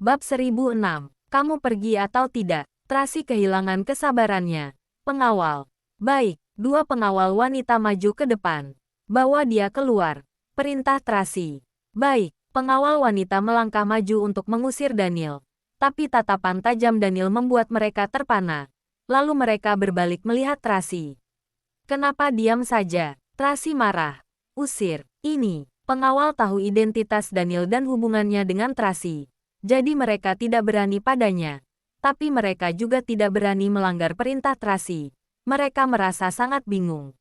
Bab 1006. Kamu pergi atau tidak? Tracy kehilangan kesabarannya. Pengawal. Baik, dua pengawal wanita maju ke depan. Bawa dia keluar. Perintah Tracy. Baik, pengawal wanita melangkah maju untuk mengusir Daniel. Tapi tatapan tajam Daniel membuat mereka terpana. Lalu mereka berbalik melihat Tracy. Kenapa diam saja? Tracy marah. Usir. Ini. Pengawal tahu identitas Daniel dan hubungannya dengan Tracy. Jadi mereka tidak berani padanya. Tapi mereka juga tidak berani melanggar perintah Tracy. Mereka merasa sangat bingung.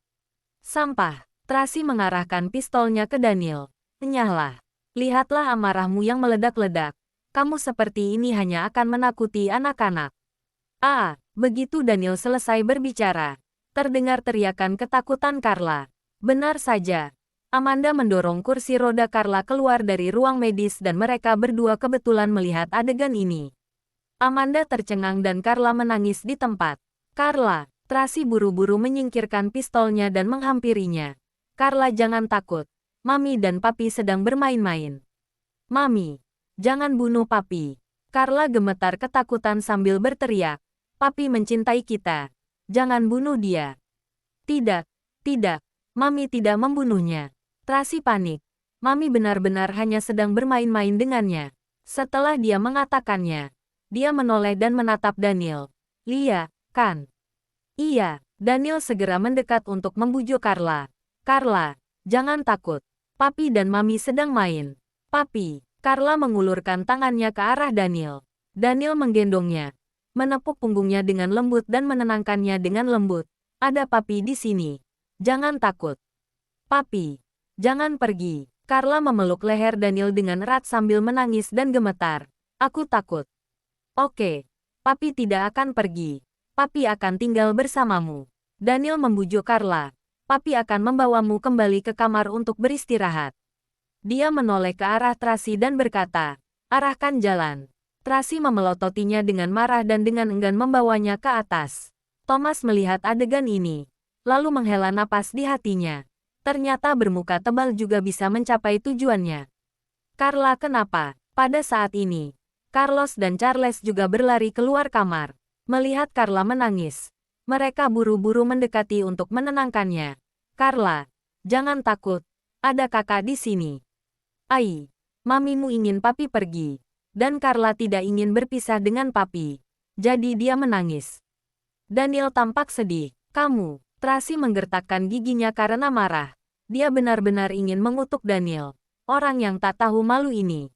Sampah. Tracy mengarahkan pistolnya ke Daniel. Enyahlah. Lihatlah amarahmu yang meledak-ledak. Kamu seperti ini hanya akan menakuti anak-anak. Begitu Daniel selesai berbicara. Terdengar teriakan ketakutan Carla. Benar saja. Amanda mendorong kursi roda Carla keluar dari ruang medis dan mereka berdua kebetulan melihat adegan ini. Amanda tercengang dan Carla menangis di tempat. Carla, Tracy buru-buru menyingkirkan pistolnya dan menghampirinya. Carla, jangan takut. Mami dan Papi sedang bermain-main. Mami, jangan bunuh Papi. Carla gemetar ketakutan sambil berteriak. Papi mencintai kita. Jangan bunuh dia. Tidak, tidak. Mami tidak membunuhnya. Tracy panik. Mami benar-benar hanya sedang bermain-main dengannya. Setelah dia mengatakannya, dia menoleh dan menatap Daniel. Lia, kan? Iya, Daniel segera mendekat untuk membujuk Carla. Carla, jangan takut. Papi dan Mami sedang main. Papi, Carla mengulurkan tangannya ke arah Daniel. Daniel menggendongnya, menepuk punggungnya dengan lembut dan menenangkannya dengan lembut. Ada Papi di sini. Jangan takut. Papi, jangan pergi. Carla memeluk leher Daniel dengan erat sambil menangis dan gemetar. Aku takut. Oke, Papi tidak akan pergi. Papi akan tinggal bersamamu. Daniel membujuk Carla. Papi akan membawamu kembali ke kamar untuk beristirahat. Dia menoleh ke arah Tracy dan berkata, arahkan jalan. Tracy memelototinya dengan marah dan dengan enggan membawanya ke atas. Thomas melihat adegan ini, lalu menghela napas di hatinya. Ternyata bermuka tebal juga bisa mencapai tujuannya. Carla, kenapa? Pada saat ini, Carlos dan Charles juga berlari keluar kamar. Melihat Carla menangis, mereka buru-buru mendekati untuk menenangkannya. Carla, jangan takut. Ada kakak di sini. Mamimu ingin Papi pergi. Dan Carla tidak ingin berpisah dengan Papi. Jadi dia menangis. Daniel tampak sedih. Kamu. Tracy menggertakkan giginya karena marah. Dia benar-benar ingin mengutuk Daniel. Orang yang tak tahu malu ini.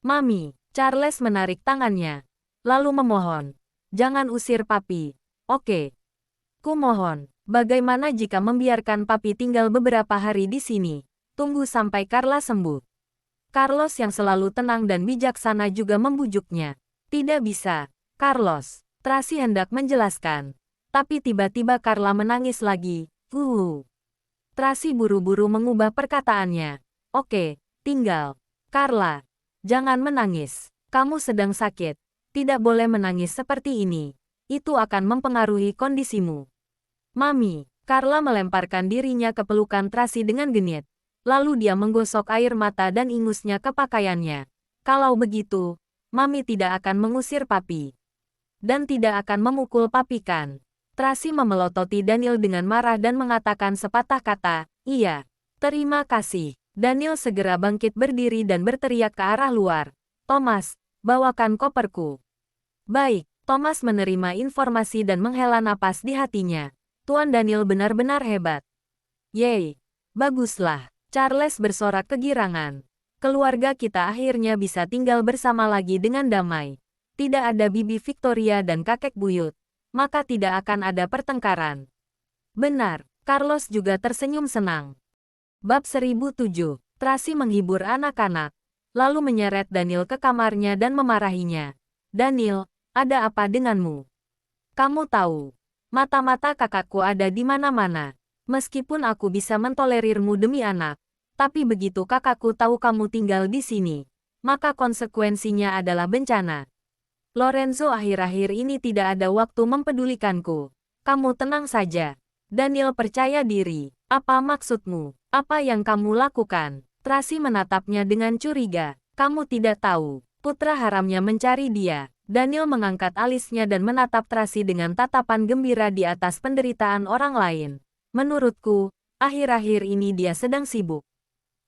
Mami, Charles menarik tangannya. Lalu memohon. Jangan usir Papi. Oke. Kumohon. Bagaimana jika membiarkan Papi tinggal beberapa hari di sini? Tunggu sampai Carla sembuh. Carlos yang selalu tenang dan bijaksana juga membujuknya. Tidak bisa. Carlos. Tracy hendak menjelaskan. Tapi tiba-tiba Carla menangis lagi. Tracy buru-buru mengubah perkataannya. Oke, tinggal. Carla, jangan menangis. Kamu sedang sakit. Tidak boleh menangis seperti ini. Itu akan mempengaruhi kondisimu. Mami, Carla melemparkan dirinya ke pelukan Tracy dengan genit. Lalu dia menggosok air mata dan ingusnya ke pakaiannya. Kalau begitu, Mami tidak akan mengusir Papi. Dan tidak akan memukul Papi, kan? Tracy memelototi Daniel dengan marah dan mengatakan sepatah kata, iya. Terima kasih. Daniel segera bangkit berdiri dan berteriak ke arah luar. Thomas, bawakan koperku. Baik, Thomas menerima informasi dan menghela napas di hatinya. Tuan Daniel benar-benar hebat. Yeay, baguslah. Charles bersorak kegirangan. Keluarga kita akhirnya bisa tinggal bersama lagi dengan damai. Tidak ada Bibi Victoria dan kakek buyut. Maka tidak akan ada pertengkaran. Benar, Carlos juga tersenyum senang. Bab 1007. Tracy menghibur anak-anak. Lalu menyeret Daniel ke kamarnya dan memarahinya. Daniel, ada apa denganmu? Kamu tahu, mata-mata kakakku ada di mana-mana. Meskipun aku bisa mentolerirmu demi anak, tapi begitu kakakku tahu kamu tinggal di sini, maka konsekuensinya adalah bencana. Lorenzo akhir-akhir ini tidak ada waktu mempedulikanku. Kamu tenang saja. Daniel percaya diri. Apa maksudmu? Apa yang kamu lakukan? Tracy menatapnya dengan curiga. Kamu tidak tahu. Putra haramnya mencari dia. Daniel mengangkat alisnya dan menatap Tracy dengan tatapan gembira di atas penderitaan orang lain. Menurutku, akhir-akhir ini dia sedang sibuk.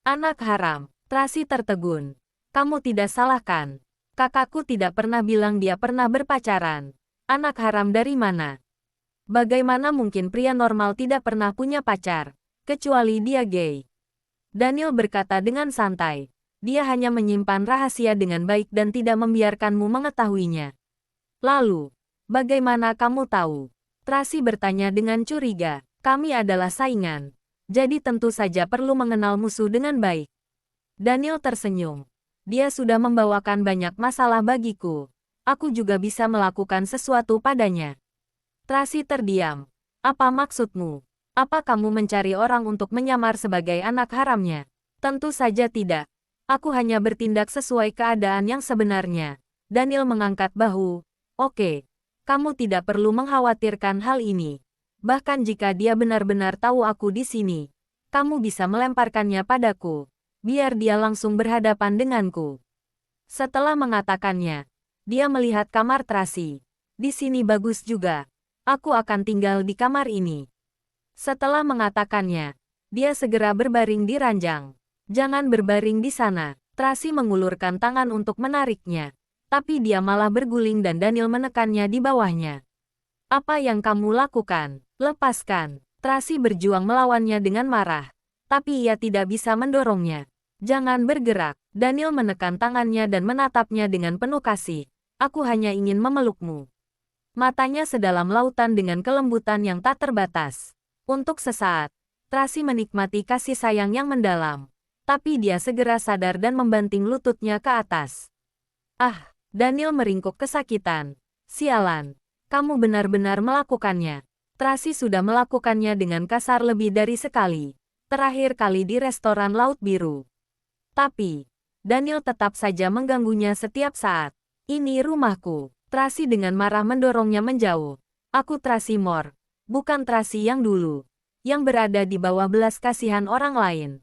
Anak haram, Tracy tertegun. Kamu tidak salah kan? Kakakku tidak pernah bilang dia pernah berpacaran. Anak haram dari mana? Bagaimana mungkin pria normal tidak pernah punya pacar, kecuali dia gay? Daniel berkata dengan santai. Dia hanya menyimpan rahasia dengan baik dan tidak membiarkanmu mengetahuinya. Lalu, bagaimana kamu tahu? Tracy bertanya dengan curiga. Kami adalah saingan. Jadi tentu saja perlu mengenal musuh dengan baik. Daniel tersenyum. Dia sudah membawakan banyak masalah bagiku. Aku juga bisa melakukan sesuatu padanya. Tracy terdiam. Apa maksudmu? Apa kamu mencari orang untuk menyamar sebagai anak haramnya? Tentu saja tidak. Aku hanya bertindak sesuai keadaan yang sebenarnya. Daniel mengangkat bahu. Oke, kamu tidak perlu mengkhawatirkan hal ini. Bahkan jika dia benar-benar tahu aku di sini, kamu bisa melemparkannya padaku. Biar dia langsung berhadapan denganku. Setelah mengatakannya, dia melihat kamar Tracy. Di sini bagus juga. Aku akan tinggal di kamar ini. Setelah mengatakannya, dia segera berbaring di ranjang. Jangan berbaring di sana. Tracy mengulurkan tangan untuk menariknya. Tapi dia malah berguling dan Daniel menekannya di bawahnya. Apa yang kamu lakukan? Lepaskan. Tracy berjuang melawannya dengan marah. Tapi ia tidak bisa mendorongnya. Jangan bergerak. Daniel menekan tangannya dan menatapnya dengan penuh kasih. Aku hanya ingin memelukmu. Matanya sedalam lautan dengan kelembutan yang tak terbatas. Untuk sesaat, Tracy menikmati kasih sayang yang mendalam. Tapi dia segera sadar dan membanting lututnya ke atas. Ah, Daniel meringkuk kesakitan. Sialan, kamu benar-benar melakukannya. Tracy sudah melakukannya dengan kasar lebih dari sekali. Terakhir kali di restoran Laut Biru. Tapi, Daniel tetap saja mengganggunya setiap saat. Ini rumahku. Tracy dengan marah mendorongnya menjauh. Aku Tracy Moore, bukan Tracy yang dulu, yang berada di bawah belas kasihan orang lain.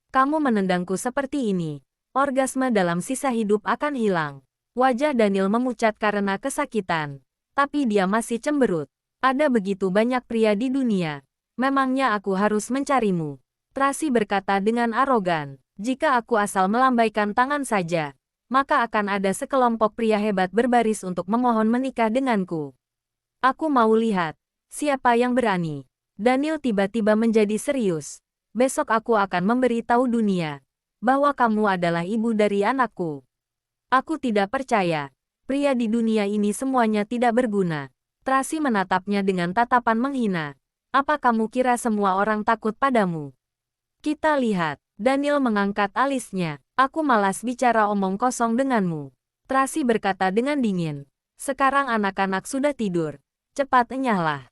Kamu menendangku seperti ini. Orgasme dalam sisa hidup akan hilang. Wajah Daniel memucat karena kesakitan. Tapi dia masih cemberut. Ada begitu banyak pria di dunia. Memangnya aku harus mencarimu? Tracy berkata dengan arogan. Jika aku asal melambaikan tangan saja, maka akan ada sekelompok pria hebat berbaris untuk memohon menikah denganku. Aku mau lihat siapa yang berani. Daniel tiba-tiba menjadi serius. Besok aku akan memberitahu dunia bahwa kamu adalah ibu dari anakku. Aku tidak percaya. Pria di dunia ini semuanya tidak berguna. Tracy menatapnya dengan tatapan menghina. Apa kamu kira semua orang takut padamu? Kita lihat. Daniel mengangkat alisnya. Aku malas bicara omong kosong denganmu. Tracy berkata dengan dingin. Sekarang anak-anak sudah tidur. Cepat enyahlah.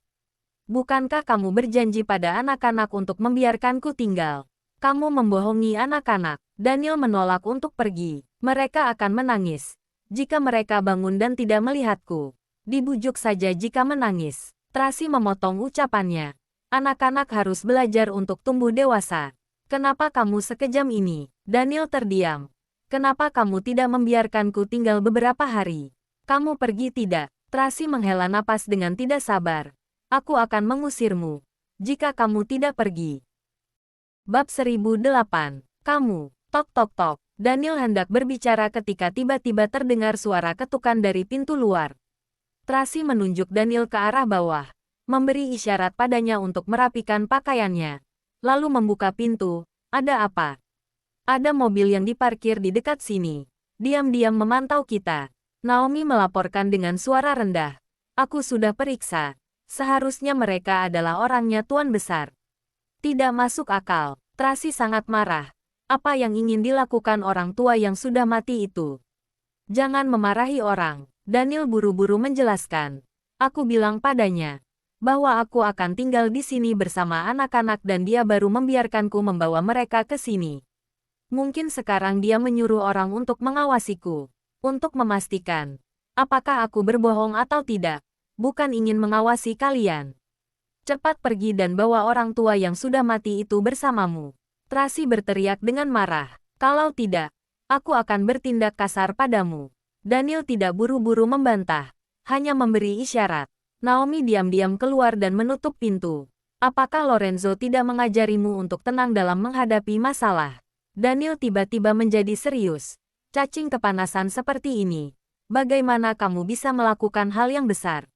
Bukankah kamu berjanji pada anak-anak untuk membiarkanku tinggal? Kamu membohongi anak-anak. Daniel menolak untuk pergi. Mereka akan menangis jika mereka bangun dan tidak melihatku. Dibujuk saja jika menangis. Tracy memotong ucapannya. Anak-anak harus belajar untuk tumbuh dewasa. Kenapa kamu sekejam ini? Daniel terdiam. Kenapa kamu tidak membiarkanku tinggal beberapa hari? Kamu pergi tidak? Tracy menghela napas dengan tidak sabar. Aku akan mengusirmu jika kamu tidak pergi. Bab 1008. Kamu. Tok tok tok. Daniel hendak berbicara ketika tiba-tiba terdengar suara ketukan dari pintu luar. Tracy menunjuk Daniel ke arah bawah, memberi isyarat padanya untuk merapikan pakaiannya. Lalu membuka pintu. Ada apa? Ada mobil yang diparkir di dekat sini. Diam-diam memantau kita. Naomi melaporkan dengan suara rendah. Aku sudah periksa. Seharusnya mereka adalah orangnya Tuan Besar. Tidak masuk akal. Tracy sangat marah. Apa yang ingin dilakukan orang tua yang sudah mati itu? Jangan memarahi orang. Daniel buru-buru menjelaskan. Aku bilang padanya bahwa aku akan tinggal di sini bersama anak-anak dan dia baru membiarkanku membawa mereka ke sini. Mungkin sekarang dia menyuruh orang untuk mengawasiku. Untuk memastikan apakah aku berbohong atau tidak. Bukan ingin mengawasi kalian. Cepat pergi dan bawa orang tua yang sudah mati itu bersamamu. Tracy berteriak dengan marah. Kalau tidak, aku akan bertindak kasar padamu. Daniel tidak buru-buru membantah, hanya memberi isyarat. Naomi diam-diam keluar dan menutup pintu. Apakah Lorenzo tidak mengajarimu untuk tenang dalam menghadapi masalah? Daniel tiba-tiba menjadi serius. Cacing kepanasan seperti ini. Bagaimana kamu bisa melakukan hal yang besar?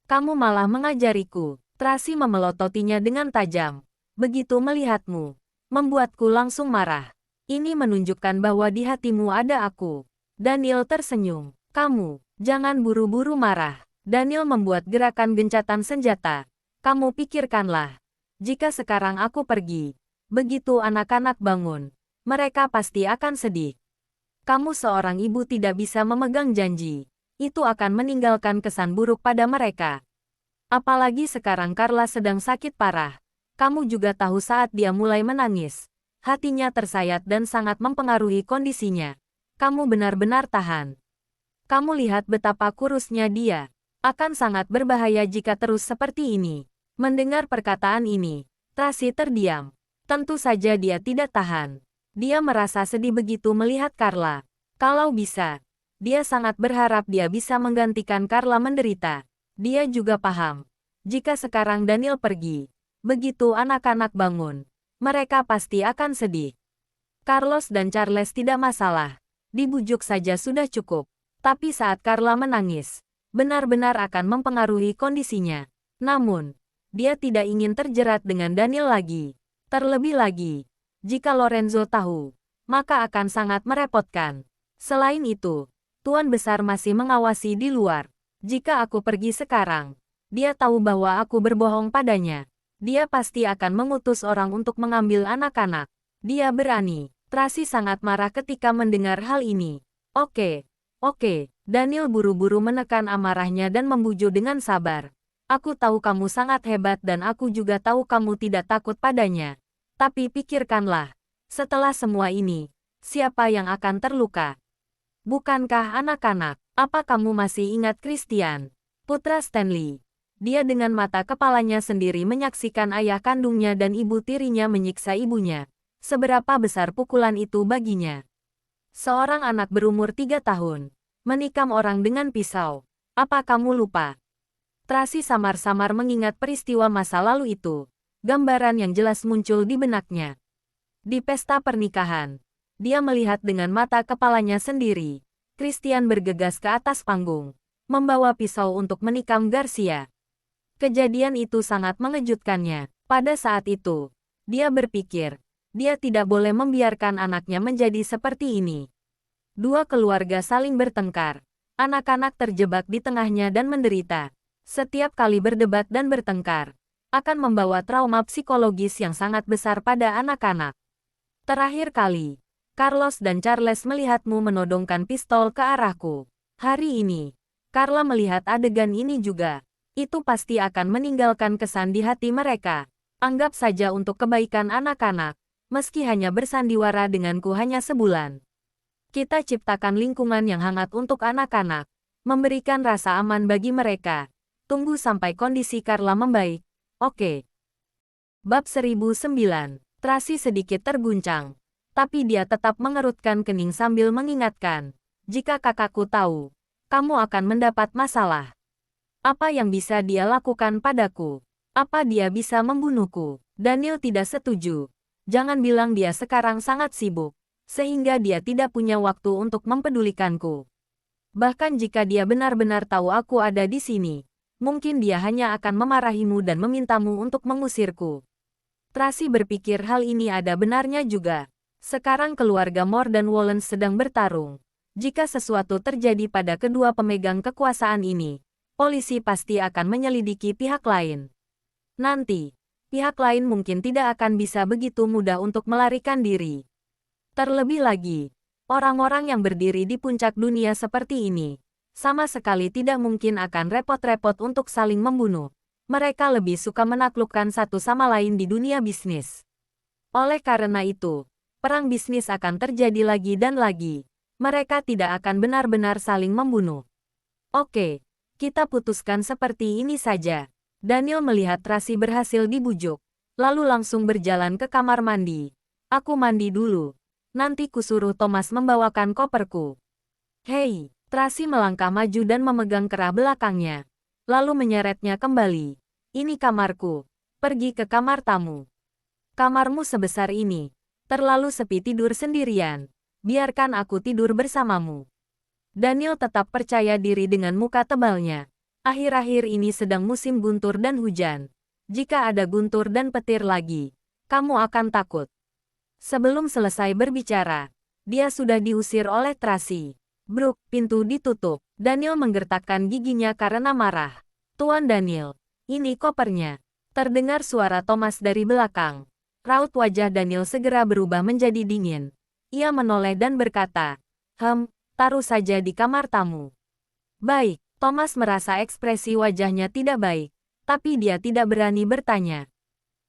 Kamu malah mengajariku. Tracy memelototinya dengan tajam. Begitu melihatmu, membuatku langsung marah. Ini menunjukkan bahwa di hatimu ada aku. Daniel tersenyum. Kamu, jangan buru-buru marah. Daniel membuat gerakan gencatan senjata. Kamu pikirkanlah. Jika sekarang aku pergi, begitu anak-anak bangun, mereka pasti akan sedih. Kamu seorang ibu tidak bisa memegang janji. Itu akan meninggalkan kesan buruk pada mereka. Apalagi sekarang Carla sedang sakit parah. Kamu juga tahu saat dia mulai menangis. Hatinya tersayat dan sangat mempengaruhi kondisinya. Kamu benar-benar tahan. Kamu lihat betapa kurusnya dia. Akan sangat berbahaya jika terus seperti ini. Mendengar perkataan ini, Tracy terdiam. Tentu saja dia tidak tahan. Dia merasa sedih begitu melihat Carla. Kalau bisa, dia sangat berharap dia bisa menggantikan Carla menderita. Dia juga paham. Jika sekarang Daniel pergi, begitu anak-anak bangun, mereka pasti akan sedih. Carlos dan Charles tidak masalah. Dibujuk saja sudah cukup. Tapi saat Carla menangis, benar-benar akan mempengaruhi kondisinya. Namun, dia tidak ingin terjerat dengan Daniel lagi. Terlebih lagi, jika Lorenzo tahu, maka akan sangat merepotkan. Selain itu, Tuan Besar masih mengawasi di luar. Jika aku pergi sekarang, dia tahu bahwa aku berbohong padanya. Dia pasti akan mengutus orang untuk mengambil anak-anak. Dia berani. Tracy sangat marah ketika mendengar hal ini. Oke. Daniel buru-buru menekan amarahnya dan membujuk dengan sabar. Aku tahu kamu sangat hebat dan aku juga tahu kamu tidak takut padanya. Tapi pikirkanlah, setelah semua ini, siapa yang akan terluka? Bukankah anak-anak? Apa kamu masih ingat Christian, putra Stanley? Dia dengan mata kepalanya sendiri menyaksikan ayah kandungnya dan ibu tirinya menyiksa ibunya. Seberapa besar pukulan itu baginya? Seorang anak berumur 3 tahun, menikam orang dengan pisau. Apa kamu lupa? Tracy samar-samar mengingat peristiwa masa lalu itu. Gambaran yang jelas muncul di benaknya. Di pesta pernikahan, dia melihat dengan mata kepalanya sendiri. Christian bergegas ke atas panggung, membawa pisau untuk menikam Garcia. Kejadian itu sangat mengejutkannya. Pada saat itu, dia berpikir, dia tidak boleh membiarkan anaknya menjadi seperti ini. Dua keluarga saling bertengkar. Anak-anak terjebak di tengahnya dan menderita. Setiap kali berdebat dan bertengkar, akan membawa trauma psikologis yang sangat besar pada anak-anak. Terakhir kali, Carlos dan Charles melihatmu menodongkan pistol ke arahku. Hari ini, Carla melihat adegan ini juga. Itu pasti akan meninggalkan kesan di hati mereka. Anggap saja untuk kebaikan anak-anak, meski hanya bersandiwara denganku hanya sebulan. Kita ciptakan lingkungan yang hangat untuk anak-anak, memberikan rasa aman bagi mereka. Tunggu sampai kondisi Carla membaik. Oke. Bab 1009. Tracy sedikit terguncang. Tapi dia tetap mengerutkan kening sambil mengingatkan. Jika kakakku tahu, kamu akan mendapat masalah. Apa yang bisa dia lakukan padaku? Apa dia bisa membunuhku? Daniel tidak setuju. Jangan bilang dia sekarang sangat sibuk, sehingga dia tidak punya waktu untuk mempedulikanku. Bahkan jika dia benar-benar tahu aku ada di sini, mungkin dia hanya akan memarahimu dan memintamu untuk mengusirku. Tracy berpikir hal ini ada benarnya juga. Sekarang keluarga Moore dan Wallace sedang bertarung. Jika sesuatu terjadi pada kedua pemegang kekuasaan ini, polisi pasti akan menyelidiki pihak lain. Nanti, pihak lain mungkin tidak akan bisa begitu mudah untuk melarikan diri. Terlebih lagi, orang-orang yang berdiri di puncak dunia seperti ini, sama sekali tidak mungkin akan repot-repot untuk saling membunuh. Mereka lebih suka menaklukkan satu sama lain di dunia bisnis. Oleh karena itu, perang bisnis akan terjadi lagi dan lagi. Mereka tidak akan benar-benar saling membunuh. Oke, kita putuskan seperti ini saja. Daniel melihat Tracy berhasil dibujuk, lalu langsung berjalan ke kamar mandi. Aku mandi dulu. Nanti kusuruh Thomas membawakan koperku. Hei, Tracy melangkah maju dan memegang kerah belakangnya. Lalu menyeretnya kembali. Ini kamarku. Pergi ke kamar tamu. Kamarmu sebesar ini. Terlalu sepi tidur sendirian. Biarkan aku tidur bersamamu. Daniel tetap percaya diri dengan muka tebalnya. Akhir-akhir ini sedang musim guntur dan hujan. Jika ada guntur dan petir lagi, kamu akan takut. Sebelum selesai berbicara, dia sudah diusir oleh Tracy. Brooke, pintu ditutup. Daniel menggertakkan giginya karena marah. Tuan Daniel, ini kopernya. Terdengar suara Thomas dari belakang. Raut wajah Daniel segera berubah menjadi dingin. Ia menoleh dan berkata, taruh saja di kamar tamu. Baik, Thomas merasa ekspresi wajahnya tidak baik, tapi dia tidak berani bertanya.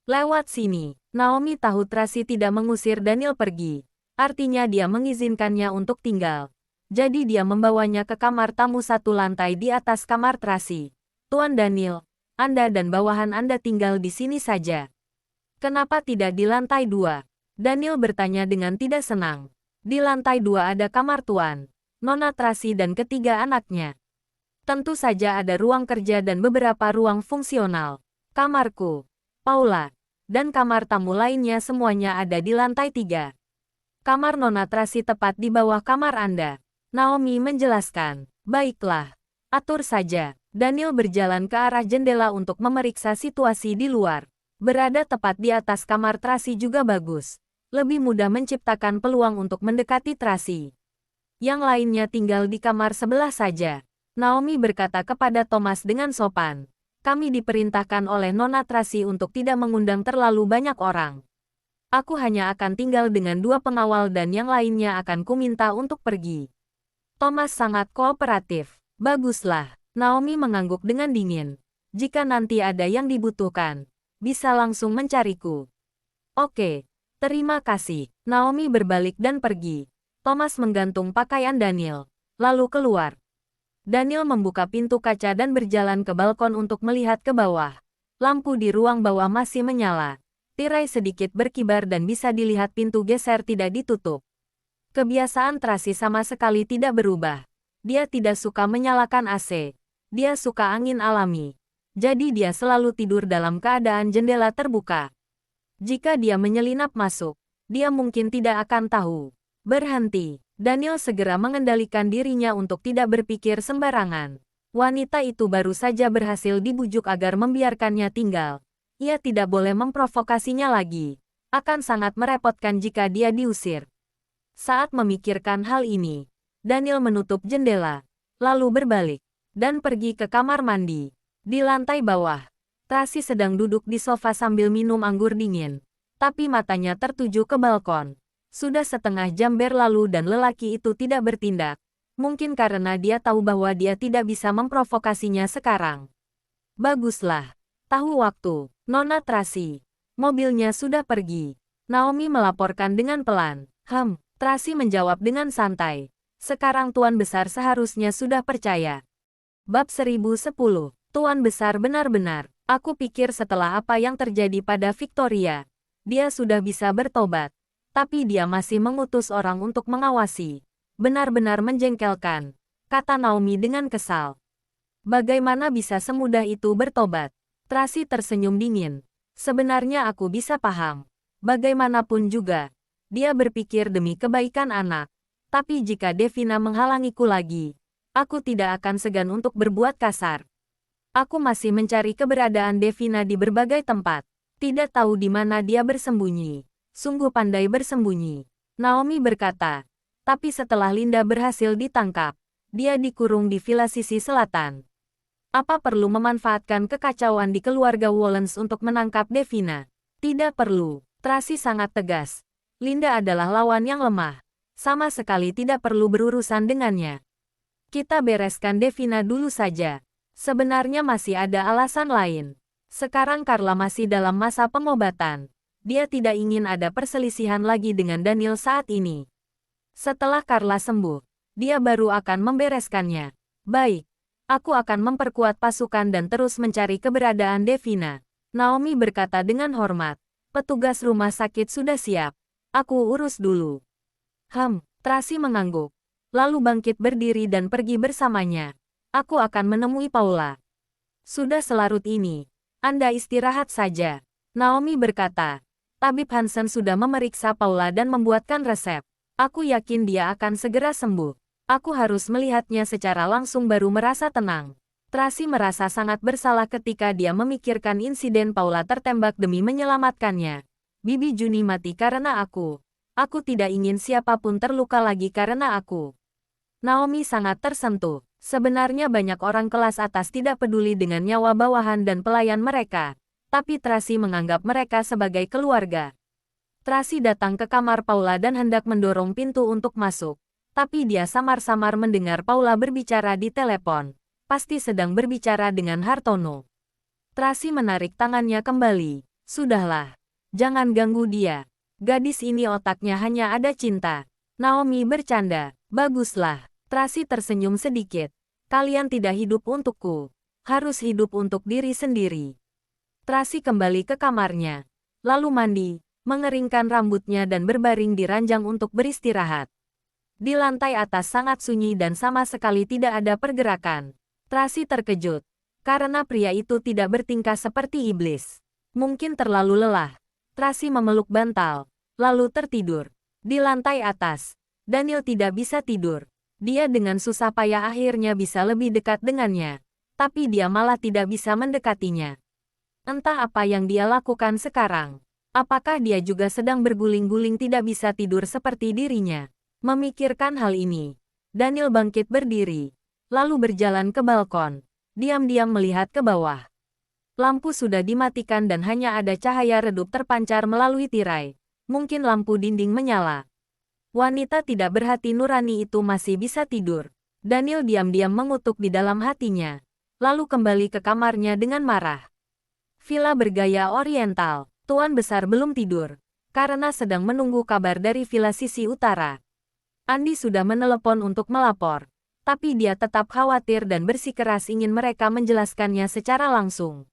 Lewat sini, Naomi tahu Tracy tidak mengusir Daniel pergi. Artinya dia mengizinkannya untuk tinggal. Jadi dia membawanya ke kamar tamu satu lantai di atas kamar Tracy. Tuan Daniel, Anda dan bawahan Anda tinggal di sini saja. Kenapa tidak di lantai 2? Daniel bertanya dengan tidak senang. Di lantai 2 ada kamar Tuan, Nona Tracy dan ketiga anaknya. Tentu saja ada ruang kerja dan beberapa ruang fungsional. Kamarku, Paula, dan kamar tamu lainnya semuanya ada di lantai 3. Kamar Nona Tracy tepat di bawah kamar Anda. Naomi menjelaskan. Baiklah, atur saja. Daniel berjalan ke arah jendela untuk memeriksa situasi di luar. Berada tepat di atas kamar Tracy juga bagus. Lebih mudah menciptakan peluang untuk mendekati Tracy. Yang lainnya tinggal di kamar sebelah saja. Naomi berkata kepada Thomas dengan sopan. Kami diperintahkan oleh Nona Tracy untuk tidak mengundang terlalu banyak orang. Aku hanya akan tinggal dengan 2 pengawal dan yang lainnya akan kuminta untuk pergi. Thomas sangat kooperatif. Baguslah. Naomi mengangguk dengan dingin. Jika nanti ada yang dibutuhkan, bisa langsung mencariku. Oke, terima kasih. Naomi berbalik dan pergi. Thomas menggantung pakaian Daniel, lalu keluar. Daniel membuka pintu kaca dan berjalan ke balkon untuk melihat ke bawah. Lampu di ruang bawah masih menyala. Tirai sedikit berkibar dan bisa dilihat pintu geser tidak ditutup. Kebiasaan Tracy sama sekali tidak berubah. Dia tidak suka menyalakan AC. Dia suka angin alami. Jadi dia selalu tidur dalam keadaan jendela terbuka. Jika dia menyelinap masuk, dia mungkin tidak akan tahu. Berhenti. Daniel segera mengendalikan dirinya untuk tidak berpikir sembarangan. Wanita itu baru saja berhasil dibujuk agar membiarkannya tinggal. Ia tidak boleh memprovokasinya lagi. Akan sangat merepotkan jika dia diusir. Saat memikirkan hal ini, Daniel menutup jendela, lalu berbalik, dan pergi ke kamar mandi. Di lantai bawah, Tracy sedang duduk di sofa sambil minum anggur dingin, tapi matanya tertuju ke balkon. Sudah setengah jam berlalu dan lelaki itu tidak bertindak, mungkin karena dia tahu bahwa dia tidak bisa memprovokasinya sekarang. Baguslah. Tahu waktu, Nona Tracy. Mobilnya sudah pergi. Naomi melaporkan dengan pelan. Tracy menjawab dengan santai. Sekarang Tuan Besar seharusnya sudah percaya. Bab 1010. Tuan Besar benar-benar. Aku pikir setelah apa yang terjadi pada Victoria, dia sudah bisa bertobat. Tapi dia masih mengutus orang untuk mengawasi. Benar-benar menjengkelkan, kata Naomi dengan kesal. Bagaimana bisa semudah itu bertobat? Tracy tersenyum dingin. Sebenarnya aku bisa paham. Bagaimanapun juga, dia berpikir demi kebaikan anak. Tapi jika Devina menghalangiku lagi, aku tidak akan segan untuk berbuat kasar. Aku masih mencari keberadaan Devina di berbagai tempat. Tidak tahu di mana dia bersembunyi. Sungguh pandai bersembunyi. Naomi berkata. Tapi setelah Linda berhasil ditangkap, dia dikurung di villa sisi selatan. Apa perlu memanfaatkan kekacauan di keluarga Wallens untuk menangkap Devina? Tidak perlu. Tracy sangat tegas. Linda adalah lawan yang lemah. Sama sekali tidak perlu berurusan dengannya. Kita bereskan Devina dulu saja. Sebenarnya masih ada alasan lain. Sekarang Carla masih dalam masa pengobatan. Dia tidak ingin ada perselisihan lagi dengan Daniel saat ini. Setelah Carla sembuh, dia baru akan membereskannya. Baik, aku akan memperkuat pasukan dan terus mencari keberadaan Devina. Naomi berkata dengan hormat. Petugas rumah sakit sudah siap. Aku urus dulu. Tracy mengangguk. Lalu bangkit berdiri dan pergi bersamanya. Aku akan menemui Paula. Sudah selarut ini. Anda istirahat saja. Naomi berkata. Tabib Hansen sudah memeriksa Paula dan membuatkan resep. Aku yakin dia akan segera sembuh. Aku harus melihatnya secara langsung baru merasa tenang. Tracy merasa sangat bersalah ketika dia memikirkan insiden Paula tertembak demi menyelamatkannya. Bibi Juni mati karena aku. Aku tidak ingin siapapun terluka lagi karena aku. Naomi sangat tersentuh. Sebenarnya banyak orang kelas atas tidak peduli dengan nyawa bawahan dan pelayan mereka. Tapi Tracy menganggap mereka sebagai keluarga. Tracy datang ke kamar Paula dan hendak mendorong pintu untuk masuk. Tapi dia samar-samar mendengar Paula berbicara di telepon. Pasti sedang berbicara dengan Hartono. Tracy menarik tangannya kembali. Sudahlah. Jangan ganggu dia. Gadis ini otaknya hanya ada cinta. Naomi bercanda. Baguslah. Tracy tersenyum sedikit. Kalian tidak hidup untukku. Harus hidup untuk diri sendiri. Tracy kembali ke kamarnya. Lalu mandi, mengeringkan rambutnya dan berbaring di ranjang untuk beristirahat. Di lantai atas sangat sunyi dan sama sekali tidak ada pergerakan. Tracy terkejut. Karena pria itu tidak bertingkah seperti iblis. Mungkin terlalu lelah. Tracy memeluk bantal. Lalu tertidur. Di lantai atas. Daniel tidak bisa tidur. Dia dengan susah payah akhirnya bisa lebih dekat dengannya. Tapi dia malah tidak bisa mendekatinya. Entah apa yang dia lakukan sekarang. Apakah dia juga sedang berguling-guling tidak bisa tidur seperti dirinya? Memikirkan hal ini, Daniel bangkit berdiri. Lalu berjalan ke balkon. Diam-diam melihat ke bawah. Lampu sudah dimatikan dan hanya ada cahaya redup terpancar melalui tirai. Mungkin lampu dinding menyala. Wanita tidak berhati nurani itu masih bisa tidur. Daniel diam-diam mengutuk di dalam hatinya. Lalu kembali ke kamarnya dengan marah. Villa bergaya oriental. Tuan besar belum tidur. Karena sedang menunggu kabar dari villa sisi utara. Andi sudah menelepon untuk melapor. Tapi dia tetap khawatir dan bersikeras ingin mereka menjelaskannya secara langsung.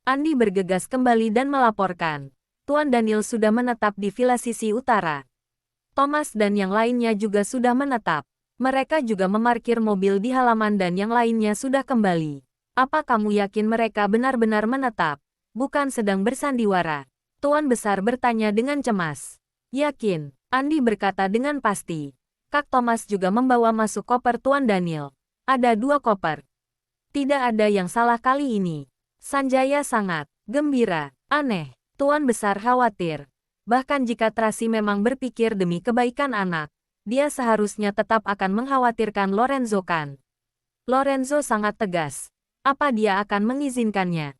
Andi bergegas kembali dan melaporkan. Tuan Daniel sudah menetap di villa sisi utara. Thomas dan yang lainnya juga sudah menetap. Mereka juga memarkir mobil di halaman dan yang lainnya sudah kembali. Apa kamu yakin mereka benar-benar menetap? Bukan sedang bersandiwara. Tuan besar bertanya dengan cemas. Yakin, Andi berkata dengan pasti. Kak Thomas juga membawa masuk koper Tuan Daniel. Ada 2 koper. Tidak ada yang salah kali ini. Sanjaya sangat gembira. Aneh, Tuan besar khawatir. Bahkan jika Tracy memang berpikir demi kebaikan anak, dia seharusnya tetap akan mengkhawatirkan Lorenzo kan. Lorenzo sangat tegas. Apa dia akan mengizinkannya?